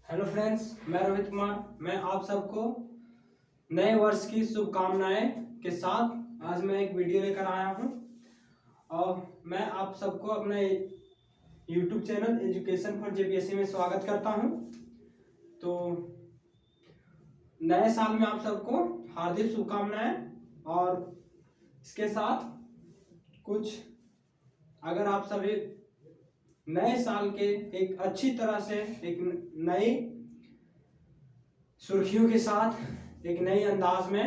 Hello friends, मैं रोहित कुमार। मैं आप सबको नए वर्ष की शुभकामनाएं के साथ आज मैं एक वीडियो लेकर आया हूं और मैं आप सबको अपने YouTube channel education for JPSC में स्वागत करता हूं। तो नए साल में आप सबको हार्दिक शुभकामनाएं और इसके साथ कुछ अगर आप सभी नए साल के एक अच्छी तरह से एक नई सुर्खियों के साथ एक नई अंदाज में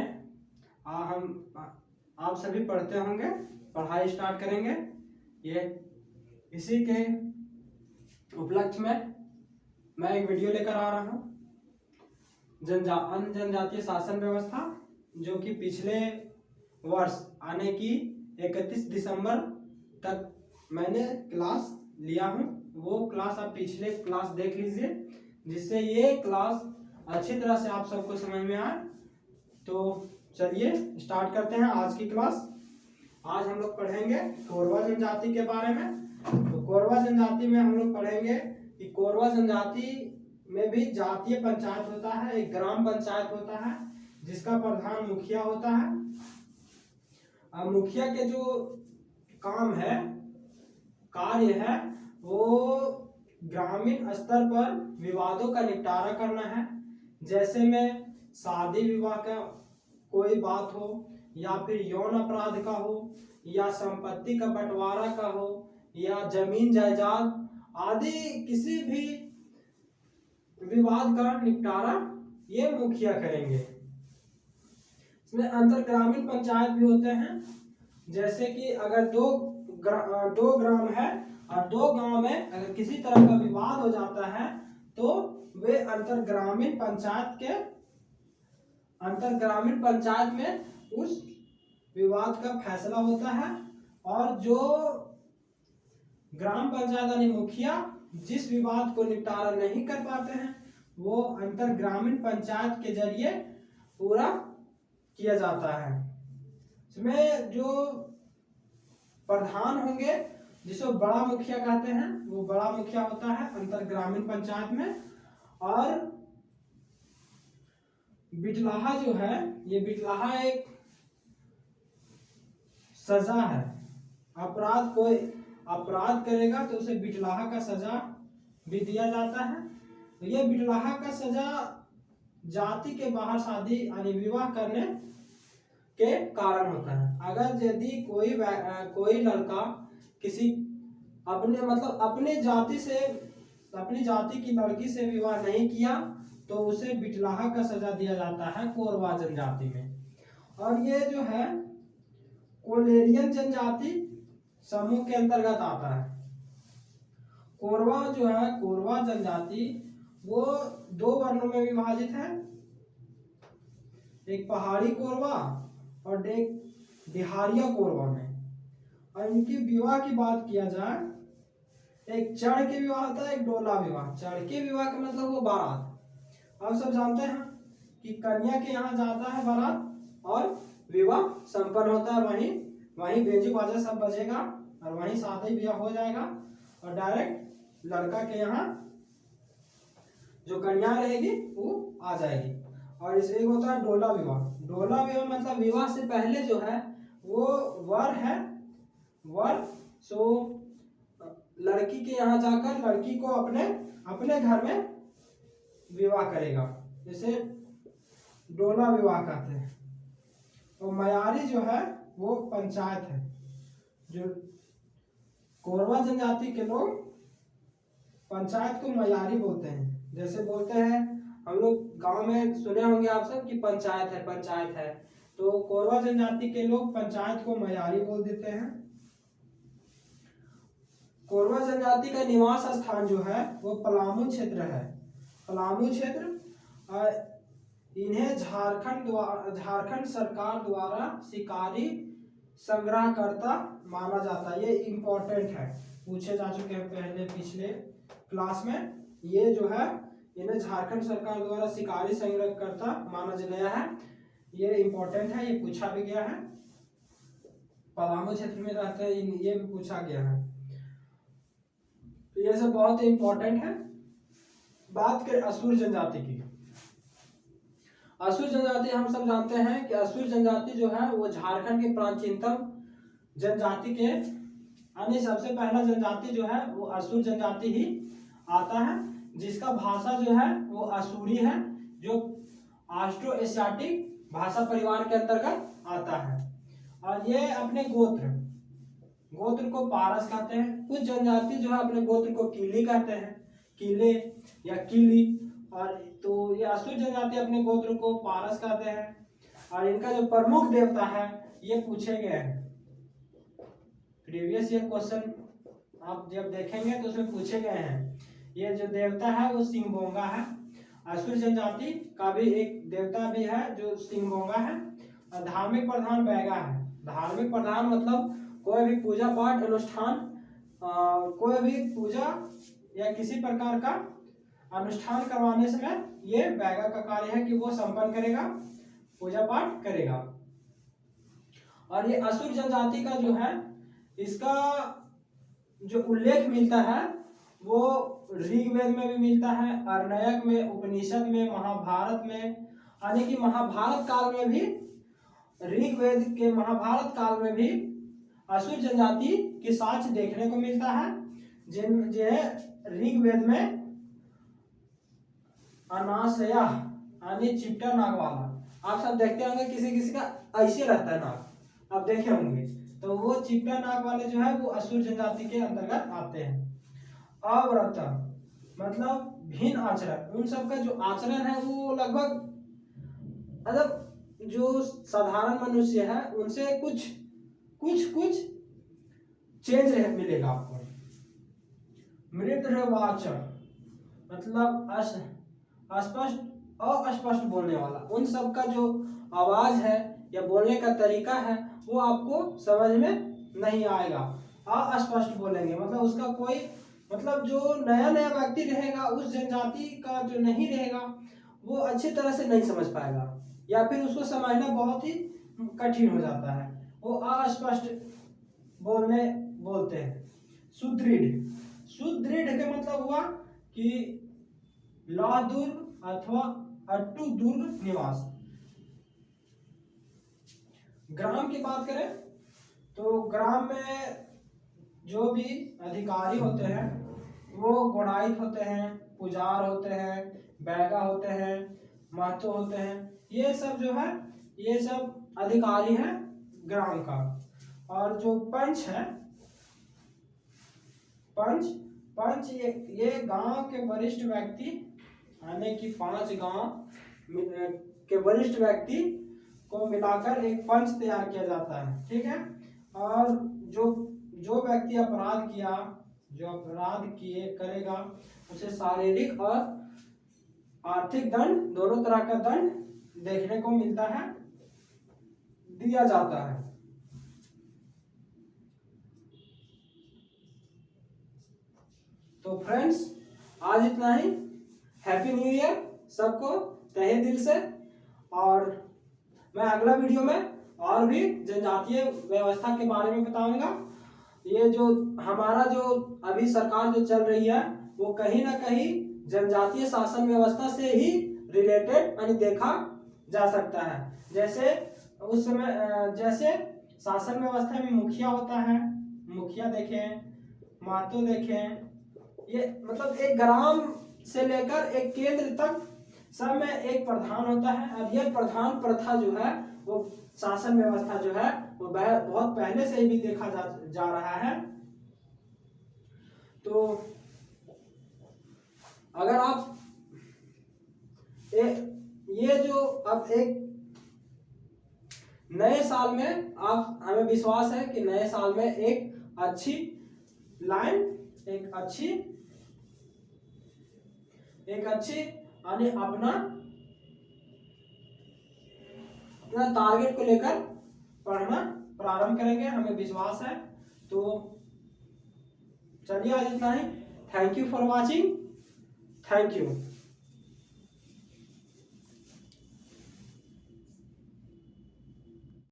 हम आप सभी पढ़ते होंगे, पढ़ाई स्टार्ट करेंगे। ये इसी के उपलक्ष्य में मैं एक वीडियो लेकर आ रहा हूँ। जनजातीय शासन व्यवस्था, जो कि पिछले वर्ष आने की 31 दिसंबर तक मैंने क्लास लिया हूँ। वो क्लास आप पिछले क्लास देख लीजिए, जिससे ये क्लास अच्छी तरह से आप सबको समझ में आए। तो चलिए स्टार्ट करते हैं आज की क्लास। आज हम लोग पढ़ेंगे कोरवा जनजाति के बारे में। तो कोरवा जनजाति में हम लोग पढ़ेंगे कि कोरवा जनजाति में भी जातीय पंचायत होता है, एक ग्राम पंचायत होता है जिसका प्रधान मुखिया होता है। अब मुखिया के जो काम है, कार्य है, वो ग्रामीण स्तर पर विवादों का निपटारा करना है। जैसे में शादी विवाह का कोई बात हो, या फिर यौन अपराध का हो, या संपत्ति का बंटवारा का हो, या जमीन जायदाद आदि किसी भी विवाद का निपटारा ये मुखिया करेंगे। इसमें अंतर ग्रामीण पंचायत भी होते हैं। जैसे कि अगर दो ग्राम है और दो गांव में अगर किसी तरह का विवाद हो जाता है तो वे अंतर ग्रामीण पंचायत में उस विवाद का फैसला होता है। और जो ग्राम पंचायत यानी मुखिया जिस विवाद को निपटारा नहीं कर पाते हैं, वो अंतर ग्रामीण पंचायत के जरिए पूरा किया जाता है। इसमें जो प्रधान होंगे, जिसको बड़ा मुखिया कहते हैं, वो बड़ा मुखिया होता है अंतर ग्रामीण पंचायत में। और बिटलाहा जो है, ये बिटलाहा एक सजा है। कोई अपराध करेगा तो उसे बिटलाहा का सजा भी दिया जाता है। तो ये बिटलाहा का सजा जाति के बाहर शादी यानी विवाह करने के कारण होता है। अगर यदि कोई लड़का किसी अपनी जाति की लड़की से विवाह नहीं किया तो उसे बिटलाहा का सजा दिया जाता है कोरवा जनजाति में। और ये जो है कोलेरियन जनजाति समूह के अंतर्गत आता है। कोरवा जो है, कोरवा जनजाति वो दो वर्णों में विभाजित है, एक पहाड़ी कोरवा और एक बिहारिया कोरवा में। और इनकी विवाह की बात किया जाए, एक चढ़ के विवाह होता है, एक डोला विवाह। चढ़ के विवाह का मतलब वो बारात, आप सब जानते हैं कि कन्या के यहाँ जाता है बारात और विवाह संपन्न होता है। वहीं बेंजू बाजा सब बजेगा और वहीं शादी ब्याह हो जाएगा और डायरेक्ट लड़का के यहाँ जो कन्या रहेगी वो आ जाएगी। और इसलिए होता है डोला विवाह। डोला विवाह मतलब विवाह से पहले जो है वो वर सो लड़की के यहाँ जाकर लड़की को अपने घर में विवाह करेगा, जिसे डोला विवाह कहते हैं। और मयारी जो है वो पंचायत है। जो कोरवा जनजाति के लोग पंचायत को मयारी बोलते हैं। जैसे बोलते हैं हम लोग गांव में सुने होंगे आप सब कि पंचायत है, तो कोरवा जनजाति के लोग पंचायत को मयारी बोल देते हैं। कोरवा जनजाति का निवास स्थान जो है वो पलामू क्षेत्र है। पलामू क्षेत्र इन्हें झारखंड सरकार द्वारा शिकारी संग्रहकर्ता माना जाता है। ये इम्पोर्टेंट है, पूछे जा चुके हैं पहले पिछले क्लास में। ये जो है इन्हें झारखंड सरकार द्वारा शिकारी संग्रहकर्ता माना गया है। ये इम्पोर्टेंट है, ये पूछा भी गया है। पलामू क्षेत्र में रहते हैं, ये भी पूछा गया है। तो ये सब बहुत इम्पोर्टेंट है। बात करें असुर जनजाति की, असुर जनजाति हम सब जानते हैं कि असुर जनजाति जो है वो झारखंड के प्राचीनतम जनजाति के यानी सबसे पहला जनजाति जो है वो असुर जनजाति ही आता है, जिसका भाषा जो है वो असुरी है, जो ऑस्ट्रो एशियाटिक भाषा परिवार के अंतर्गत आता है। और ये अपने गोत्र को पारस कहते हैं। कुछ जनजाति जो है अपने गोत्र को कीली कहते हैं, कीले या कीली। और तो ये असुर जनजाति अपने गोत्र को पारस कहते हैं। और इनका जो प्रमुख देवता है ये पूछे गए हैं, प्रीवियस ईयर क्वेश्चन आप जब देखेंगे तो उसमें पूछे गए हैं। ये जो देवता है वो सिंहबोंगा है। असुर जनजाति का भी एक देवता भी है जो सिंहबोंगा है। और धार्मिक प्रधान बैगा है। धार्मिक प्रधान मतलब कोई भी पूजा पाठ अनुष्ठान, कोई भी पूजा या किसी प्रकार का अनुष्ठान करवाने समय ये बैगा का कार्य है कि वो संपन्न करेगा, पूजा पाठ करेगा। और ये असुर जनजाति का जो है इसका जो उल्लेख मिलता है वो ऋग्वेद में भी मिलता है, अर्णयक में, उपनिषद में, महाभारत में, यानी कि महाभारत काल में भी, ऋग्वेद के महाभारत काल में भी असुर जनजाति की साक्ष्य देखने को मिलता है। जिन ऋग्वेद में अनासया यानी चिपटा नाग वाला, आप सब देखते होंगे किसी किसी का ऐसे रहता है नाग, आप देखे होंगे, तो वो चिपटा नाग वाले जो है वो असुर जनजाति के अंतर्गत आते हैं। अव्रत मतलब भिन्न आचरण, उन सब का जो आचरण है वो लगभग मतलब जो साधारण मनुष्य है उनसे कुछ चेंज मिलेगा आपको। मृदवाच मतलब अस्पष्ट बोलने वाला, उन सब का जो आवाज है या बोलने का तरीका है वो आपको समझ में नहीं आएगा। अस्पष्ट बोलेंगे मतलब उसका कोई मतलब जो नया व्यक्ति रहेगा उस जनजाति का जो नहीं रहेगा वो अच्छी तरह से नहीं समझ पाएगा या फिर उसको समझना बहुत ही कठिन हो जाता है, वो अस्पष्ट बोलते हैं। सुदृढ़ का मतलब हुआ कि लादुर अथवा अट्टू दुर्ग निवास। ग्राम की बात करें तो ग्राम में जो भी अधिकारी होते हैं वो गुणायत होते हैं, पुजार होते हैं, बैगा होते हैं, महतो होते हैं, ये सब जो है ये सब अधिकारी हैं ग्राम का। और जो पंच है, पंच ये गांव के वरिष्ठ व्यक्ति यानी कि 5 गांव के वरिष्ठ व्यक्ति को मिलाकर एक पंच तैयार किया जाता है, ठीक है। और जो व्यक्ति अपराध करेगा उसे शारीरिक और आर्थिक दंड दोनों तरह का दंड देखने को मिलता है, दिया जाता है। तो फ्रेंड्स आज इतना ही। हैप्पी न्यू ईयर सबको तहे दिल से। और मैं अगला वीडियो में और भी जनजातीय व्यवस्था के बारे में बताऊंगा। ये जो हमारा जो अभी सरकार जो चल रही है वो कहीं ना कहीं जनजातीय शासन व्यवस्था से ही रिलेटेड यानी देखा जा सकता है। जैसे उस समय जैसे शासन व्यवस्था में मुखिया होता है, मुखिया देखें, महतो देखें, ये मतलब एक ग्राम से लेकर एक केंद्र तक सब में एक प्रधान होता है। और यह प्रधान प्रथा जो है वो शासन व्यवस्था जो है वो बहुत पहले से भी देखा जा रहा है। तो अगर आप ये जो अब एक नए साल में आप हमें विश्वास है कि नए साल में एक अच्छी लाइन, एक अच्छी यानी अपना टारगेट को लेकर पढ़ना प्रारंभ करेंगे, हमें विश्वास है। तो चलिए आज इतना ही। Thank you for watching. Thank you.